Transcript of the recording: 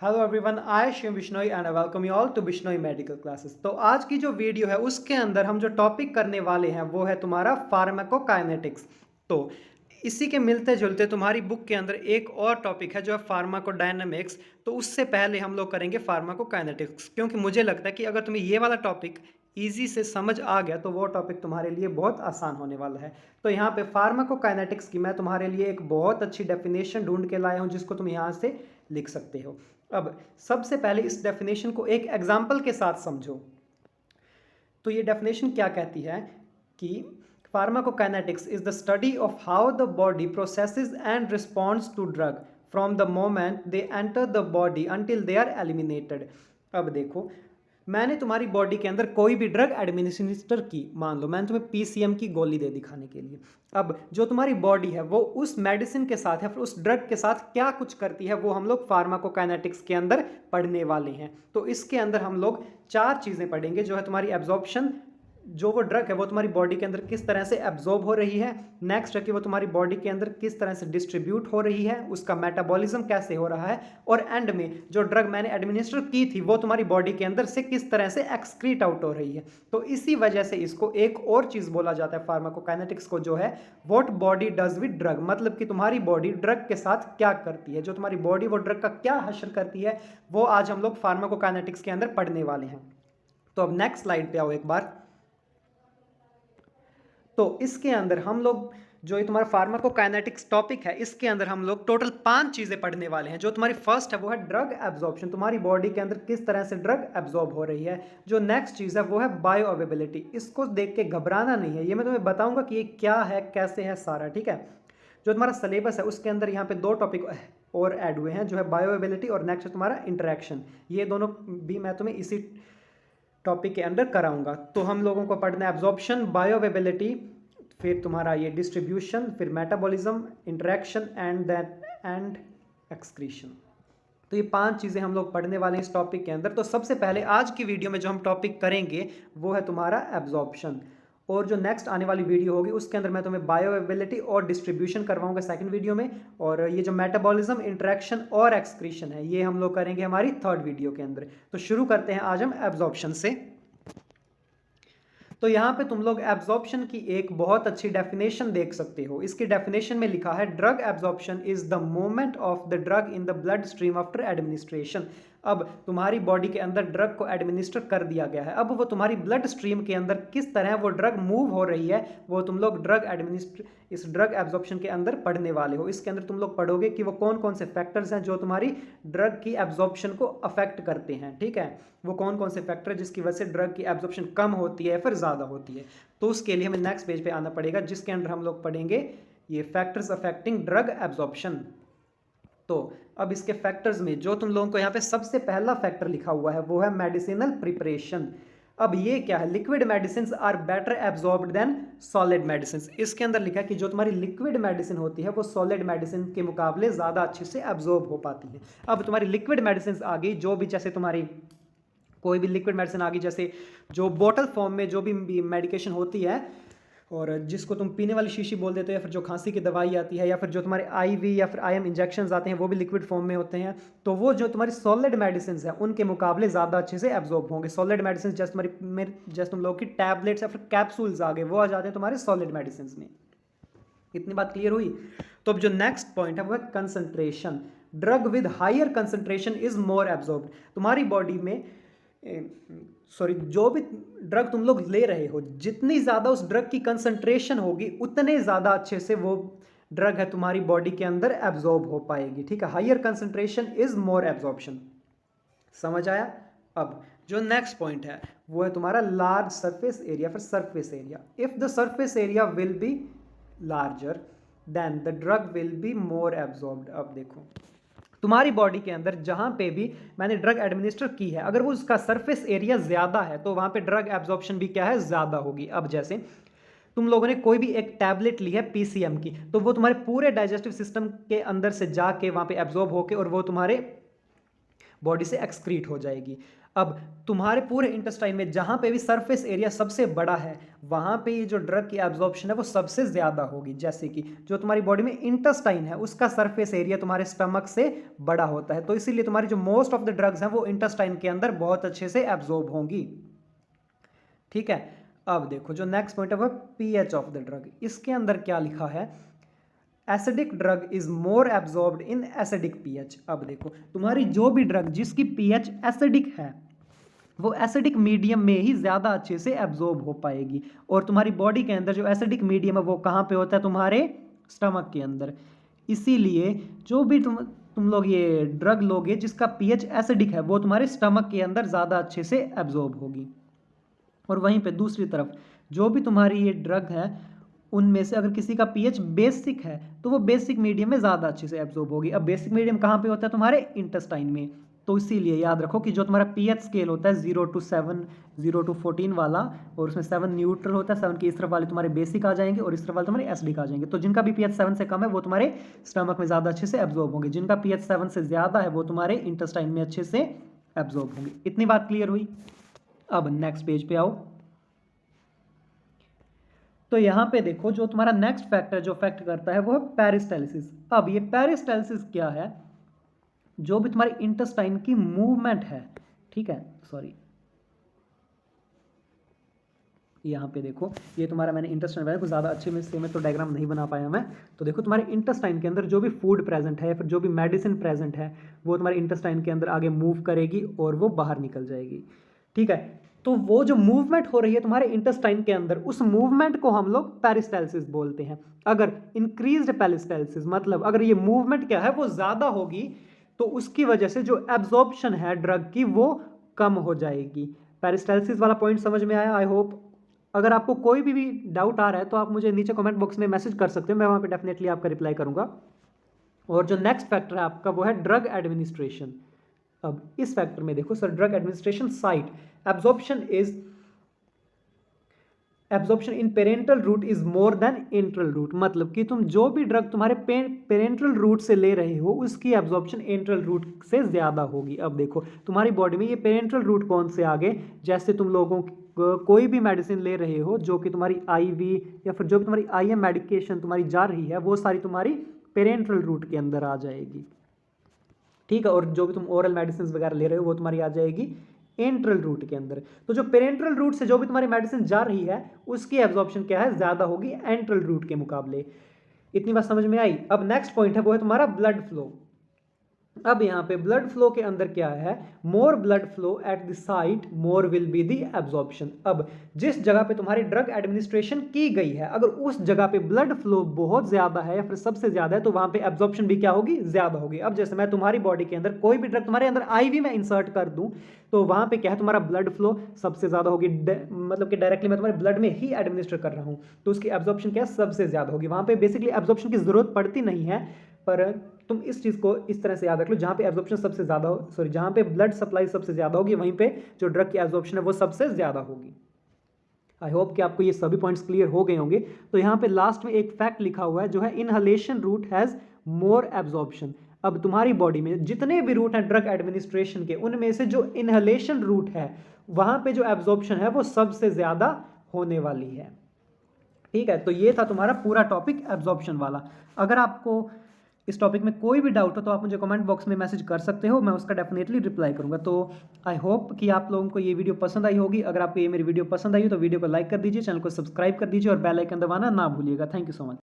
Hello everyone, I Shiv Bishnoi and I welcome you all to Bishnoi medical classes. तो आज की जो वीडियो है उसके अंदर हम जो टॉपिक करने वाले हैं वो है तुम्हारा फार्माकोकाइनेटिक्स। तो इसी के मिलते जुलते तुम्हारी बुक के अंदर एक और टॉपिक है जो है फार्माकोडायनामिक्स। तो उससे पहले हम लोग करेंगे फार्माकोकाइनेटिक्स, क्योंकि मुझे लगता है कि अगर तुम्हें ये वाला टॉपिक ईजी से समझ आ गया तो वो टॉपिक तुम्हारे लिए बहुत आसान होने वाला है। तो यहाँ पे फार्माकोकाइनेटिक्स की मैं तुम्हारे लिए एक बहुत अच्छी डेफिनेशन ढूंढ के लाया हूँ जिसको तुम यहाँ से लिख सकते हो। अब सबसे पहले इस डेफिनेशन को एक एग्जाम्पल के साथ समझो। तो ये डेफिनेशन क्या कहती है कि pharmacokinetics is the study of how the body processes and responds to drug from the moment they enter the body until they are eliminated. अब देखो, मैंने तुम्हारी बॉडी के अंदर कोई भी ड्रग एडमिनिस्टर की, मान लो मैंने तुम्हें पीसीएम की गोली दे दिखाने के लिए। अब जो तुम्हारी बॉडी है वो उस मेडिसिन के साथ या फिर उस ड्रग के साथ क्या कुछ करती है वो हम लोग फार्माकोकाइनेटिक्स के अंदर पढ़ने वाले हैं। तो इसके अंदर हम लोग चार चीज़ें पढ़ेंगे, जो है तुम्हारी एब्जॉर्प्शन, जो वो ड्रग है वो तुम्हारी बॉडी के अंदर किस तरह से एब्जॉर्ब हो रही है। नेक्स्ट है कि वो तुम्हारी बॉडी के अंदर किस तरह से डिस्ट्रीब्यूट हो रही है, उसका मेटाबॉलिज्म कैसे हो रहा है, और एंड में जो ड्रग मैंने एडमिनिस्टर की थी वो तुम्हारी बॉडी के अंदर से किस तरह से एक्सक्रीट आउट हो रही है। तो इसी वजह से इसको एक और चीज़ बोला जाता है फार्माकोकाइनेटिक्स को, जो है what body does with drug, मतलब कि तुम्हारी बॉडी ड्रग के साथ क्या करती है, जो तुम्हारी बॉडी वो ड्रग का क्या हशर करती है, वो आज हम लोग फार्माकोकाइनेटिक्स के अंदर पढ़ने वाले हैं। तो अब नेक्स्ट स्लाइड पे आओ एक बार। तो इसके अंदर हम लोग, जो ये तुम्हारा फार्माकोकाइनेटिक्स टॉपिक है, इसके अंदर हम लोग टोटल 5 चीज़ें पढ़ने वाले हैं। जो तुम्हारी फर्स्ट है वो है ड्रग एब्जॉर्प्शन, तुम्हारी बॉडी के अंदर किस तरह से ड्रग एब्जॉर्ब हो रही है। जो नेक्स्ट चीज़ है वो है बायो अवेलेबिलिटी। इसको देख के घबराना नहीं है, ये मैं तुम्हें बताऊंगा कि ये क्या है, कैसे है, सारा ठीक है। जो तुम्हारा सिलेबस है उसके अंदर यहाँ पे 2 टॉपिक और ऐड हुए हैं, जो है बायो अवेलेबिलिटी और नेक्स्ट है तुम्हारा इंटरेक्शन। ये दोनों भी मैं तुम्हें इसी टॉपिक के अंदर कराऊंगा। तो हम लोगों को पढ़ना है एब्जॉर्प्शन, बायोअवेलेबिलिटी, फिर तुम्हारा ये डिस्ट्रीब्यूशन, फिर मेटाबॉलिज्म, इंटरेक्शन एंड एक्सक्रीशन। तो ये 5 चीज़ें हम लोग पढ़ने वाले हैं इस टॉपिक के अंदर। तो सबसे पहले आज की वीडियो में जो हम टॉपिक करेंगे वो है तुम्हारा एब्जॉर्प्शन, और जो नेक्स्ट आने वाली वीडियो होगी उसके अंदर मैं तुम्हें बायोअवेलेबिलिटी और डिस्ट्रीब्यूशन करवाऊंगा सेकंड वीडियो में, और ये जो मेटाबॉलिज्म, इंटरेक्शन और एक्सक्रीशन है ये हम लोग करेंगे हमारी थर्ड वीडियो के अंदर। तो शुरू करते हैं आज हम एब्जॉर्प्शन से। तो यहाँ पे तुम लोग एब्जॉर्प्शन की एक बहुत अच्छी डेफिनेशन देख सकते हो। इसकी डेफिनेशन में लिखा है drug absorption is the movement of the drug in the blood stream after administration. अब तुम्हारी बॉडी के अंदर ड्रग को एडमिनिस्टर कर दिया गया है, अब वो तुम्हारी ब्लड स्ट्रीम के अंदर किस तरह वो ड्रग मूव हो रही है वो तुम लोग इस ड्रग एब्जॉर्प्शन के अंदर पढ़ने वाले हो। इसके अंदर तुम लोग पढ़ोगे कि वो कौन कौन से फैक्टर्स हैं जो तुम्हारी ड्रग की एब्जॉर्प्शन को अफेक्ट करते हैं, ठीक है। वो कौन कौन से फैक्टर जिसकी वजह से ड्रग की एब्जॉर्प्शन कम होती है या फिर ज़्यादा होती है। तो उसके लिए हमें नेक्स्ट पेज पे आना पड़ेगा, जिसके अंदर हम लोग पढ़ेंगे ये फैक्टर्स अफेक्टिंग ड्रग एब्जॉर्प्शन। तो अब इसके फैक्टर्स में जो तुम लोगों को यहाँ पे सबसे पहला फैक्टर लिखा हुआ है वो है मेडिसिनल प्रिपरेशन। अब ये क्या है, liquid medicine are better absorbed than solid medicine. इसके अंदर लिखा है कि जो तुम्हारी लिक्विड मेडिसिन होती है वो सॉलिड मेडिसिन के मुकाबले ज़्यादा अच्छे से एब्जॉर्ब हो पाती है। अब तुम्हारी लिक्विड मेडिसिन आ गई, जो भी जैसे तुम्हारी कोई भी लिक्विड मेडिसिन आ गई, जैसे जो बोतल फॉर्म में जो भी मेडिकेशन होती है, और जिसको तुम पीने वाली शीशी बोल देते हो, या फिर जो खांसी की दवाई आती है, या फिर जो तुम्हारे आईवी या फिर आईएम इंजेक्शंस आते हैं वो भी लिक्विड फॉर्म में होते हैं। तो वो जो तुम्हारी सॉलिड मेडिसिन है उनके मुकाबले ज़्यादा अच्छे से एब्जॉर्ब होंगे। सॉलिड मेडिसिन जैसे तुम लोग की टैबलेट्स या फिर कैप्सूल्स आ गए, वो आ जाते हैं तुम्हारे सॉलिड मेडिसिन में। इतनी बात क्लियर हुई। तो अब जो नेक्स्ट पॉइंट है वो है concentration. Drug with higher concentration is more absorbed. तुम्हारी बॉडी में जो भी ड्रग तुम लोग ले रहे हो, जितनी ज़्यादा उस ड्रग की कंसंट्रेशन होगी उतने ज़्यादा अच्छे से वो ड्रग है तुम्हारी बॉडी के अंदर एब्जॉर्ब हो पाएगी, ठीक है। Higher concentration is more absorption, समझ आया। अब जो नेक्स्ट पॉइंट है वो है तुम्हारा लार्ज सरफेस एरिया, फिर surface area. If the surface area will be larger than the drug will be more absorbed. अब देखो, तुम्हारी बॉडी के अंदर जहाँ पे भी मैंने ड्रग एडमिनिस्टर की है, अगर वो उसका सरफेस एरिया ज़्यादा है तो वहाँ पे ड्रग एब्जॉर्प्शन भी क्या है, ज़्यादा होगी। अब जैसे तुम लोगों ने कोई भी एक टैबलेट ली है पीसीएम की, तो वो तुम्हारे पूरे डाइजेस्टिव सिस्टम के अंदर से जाके वहाँ पे एब्जॉर्ब होके और वो तुम्हारे बॉडी से एक्सक्रीट हो जाएगी। अब तुम्हारे पूरे इंटेस्टाइन में जहाँ पे भी सरफेस एरिया सबसे बड़ा है वहाँ पे ये जो ड्रग की एब्जॉर्प्शन है वो सबसे ज़्यादा होगी। जैसे कि जो तुम्हारी बॉडी में इंटेस्टाइन है उसका सरफेस एरिया तुम्हारे स्टमक से बड़ा होता है, तो इसीलिए तुम्हारी जो मोस्ट ऑफ द ड्रग्स हैं वो इंटेस्टाइन के अंदर बहुत अच्छे से एब्जॉर्ब होंगी। ठीक है, अब देखो जो नेक्स्ट पॉइंट है वो पीएच ऑफ द ड्रग। इसके अंदर क्या लिखा है, acidic drug is more absorbed in acidic pH. अब देखो तुम्हारी जो भी ड्रग जिसकी पीएच एसिडिक है वो एसिडिक मीडियम में ही ज़्यादा अच्छे से एब्जॉर्ब हो पाएगी, और तुम्हारी बॉडी के अंदर जो एसिडिक मीडियम है वो कहाँ पे होता है, तुम्हारे स्टमक के अंदर। इसीलिए जो भी तुम लोग ये ड्रग लोगे जिसका पीएच एसिडिक है वो तुम्हारे स्टमक के अंदर ज़्यादा अच्छे से एब्जॉर्ब होगी। और वहीं पे दूसरी तरफ जो भी तुम्हारी ये ड्रग है उनमें से अगर किसी का पीएच बेसिक है तो वो बेसिक मीडियम में ज़्यादा अच्छे से एब्जॉर्ब होगी। अब बेसिक मीडियम कहाँ पे होता है, तुम्हारे इंटेस्टाइन में। तो इसीलिए याद रखो कि जो तुम्हारा पीएच स्केल होता है 0 to 7, 0 to 14 वाला, और उसमें 7 न्यूट्रल होता है, 7 की इस तरफ वाले तुम्हारे बेसिक आ जाएंगे और इस तरफ वाले तुम्हारे एसिडिक आ जाएंगे। तो जिनका भी पीएच 7 से कम है वो तुम्हारे स्टमक में ज़्यादा अच्छे से एब्जॉर्ब होंगे, जिनका पीएच 7 से ज़्यादा है वो तुम्हारे इंटेस्टाइन में अच्छे से एब्जॉर्ब होंगे। इतनी बात क्लियर हुई। अब नेक्स्ट पेज पे आओ। तो यहाँ पे देखो जो तुम्हारा नेक्स्ट फैक्टर जो फैक्ट करता है वो है पेरिस्टालिसिस। अब ये पेरिस्टालिसिस क्या है, जो भी तुम्हारे इंटेस्टाइन की मूवमेंट है, ठीक है, सॉरी यहाँ पे देखो ये तुम्हारा मैंने इंटेस्टाइन बनाया, कुछ ज़्यादा अच्छे में से मैं तो डायग्राम नहीं बना पाया मैं। तो देखो तुम्हारे इंटेस्टाइन के अंदर जो भी फूड प्रेजेंट है या फिर जो भी मेडिसिन प्रेजेंट है वो तुम्हारे इंटेस्टाइन के अंदर आगे मूव करेगी और वो बाहर निकल जाएगी। ठीक है, तो वो जो मूवमेंट हो रही है तुम्हारे इंटेस्टाइन के अंदर उस मूवमेंट को हम लोग पेरिस्टाल्सिस बोलते हैं। अगर इंक्रीज्ड पेरिस्टाल्सिस मतलब अगर ये मूवमेंट क्या है वो ज़्यादा होगी तो उसकी वजह से जो एब्जॉर्प्शन है ड्रग की वो कम हो जाएगी। पेरिस्टाल्सिस वाला पॉइंट समझ में आया आई होप। अगर आपको कोई भी डाउट आ रहा है तो आप मुझे नीचे कमेंट बॉक्स में मैसेज कर सकते हो, मैं वहाँ पे डेफिनेटली आपका रिप्लाई करूँगा। और जो नेक्स्ट फैक्टर है आपका वो है ड्रग एडमिनिस्ट्रेशन। अब इस फैक्टर में देखो sir, drug administration site absorption in parental route is more than enteral route. मतलब कि तुम जो भी ड्रग तुम्हारे पेरेंटल रूट से ले रहे हो उसकी एब्जॉर्प्शन इंट्रल रूट से ज़्यादा होगी। अब देखो तुम्हारी बॉडी में ये पेरेंटल रूट कौन से आ गए, जैसे तुम लोगों कोई भी मेडिसिन ले रहे हो जो कि तुम्हारी आईवी या फिर जो भी तुम्हारी आईएम मेडिकेशन तुम्हारी जा रही है वो सारी तुम्हारी पेरेंटल रूट के अंदर आ जाएगी। ठीक है, और जो भी तुम ओरल मेडिसिन वगैरह ले रहे हो वो तुम्हारी आ जाएगी एंट्रल रूट के अंदर। तो जो पेरेंट्रल रूट से जो भी तुम्हारी मेडिसिन जा रही है उसकी एब्जॉर्प्शन क्या है, ज्यादा होगी एंट्रल रूट के मुकाबले। इतनी बात समझ में आई। अब नेक्स्ट पॉइंट है वो है तुम्हारा ब्लड फ्लो। अब यहाँ पे ब्लड फ्लो के अंदर क्या है, more blood flow at the site more will be the absorption. अब जिस जगह पे तुम्हारी ड्रग एडमिनिस्ट्रेशन की गई है अगर उस जगह पे ब्लड फ्लो बहुत ज्यादा है या फिर सबसे ज्यादा है तो वहां पे एब्जॉर्प्शन भी क्या होगी, ज्यादा होगी। अब जैसे मैं तुम्हारी बॉडी के अंदर कोई भी ड्रग तुम्हारे अंदर आईवी में इंसर्ट कर दूं तो वहां पे क्या है, तुम्हारा ब्लड फ्लो सबसे ज्यादा होगी, मतलब कि डायरेक्टली मैं तुम्हारे ब्लड में ही एडमिनिस्टर कर रहा हूं तो उसकी एब्जॉर्प्शन क्या है, सबसे ज्यादा होगी। वहां पे बेसिकली एब्जॉर्प्शन की जरूरत पड़ती नहीं है, पर तुम इस चीज़ को इस तरह से याद रख लो, जहाँ पे एब्जॉर्प्शन सबसे ज़्यादा हो, सॉरी जहाँ पे ब्लड सप्लाई सबसे ज़्यादा होगी वहीं पे जो ड्रग की एब्जॉर्प्शन है वो सबसे ज़्यादा होगी। आई होप कि आपको ये सभी पॉइंट्स क्लियर हो गए होंगे। तो यहाँ पे लास्ट में एक फैक्ट लिखा हुआ है जो है inhalation route has more absorption. अब तुम्हारी बॉडी में जितने भी रूट हैं ड्रग एडमिनिस्ट्रेशन के उनमें से जो इनहलेशन रूट है वहाँ पे जो एब्जॉर्प्शन है वो सबसे ज़्यादा होने वाली है। ठीक है, तो ये था तुम्हारा पूरा टॉपिक एब्जॉर्प्शन वाला। अगर आपको इस टॉपिक में कोई भी डाउट हो तो आप मुझे कमेंट बॉक्स में मैसेज कर सकते हो, मैं उसका डेफिनेटली रिप्लाई करूंगा। तो आई होप कि आप लोगों को ये वीडियो पसंद आई होगी। अगर आपको ये मेरी वीडियो पसंद आई हो तो वीडियो को लाइक कर दीजिए, चैनल को सब्सक्राइब कर दीजिए और बेल आइकन दबाना ना भूलिएगा। Thank you so much.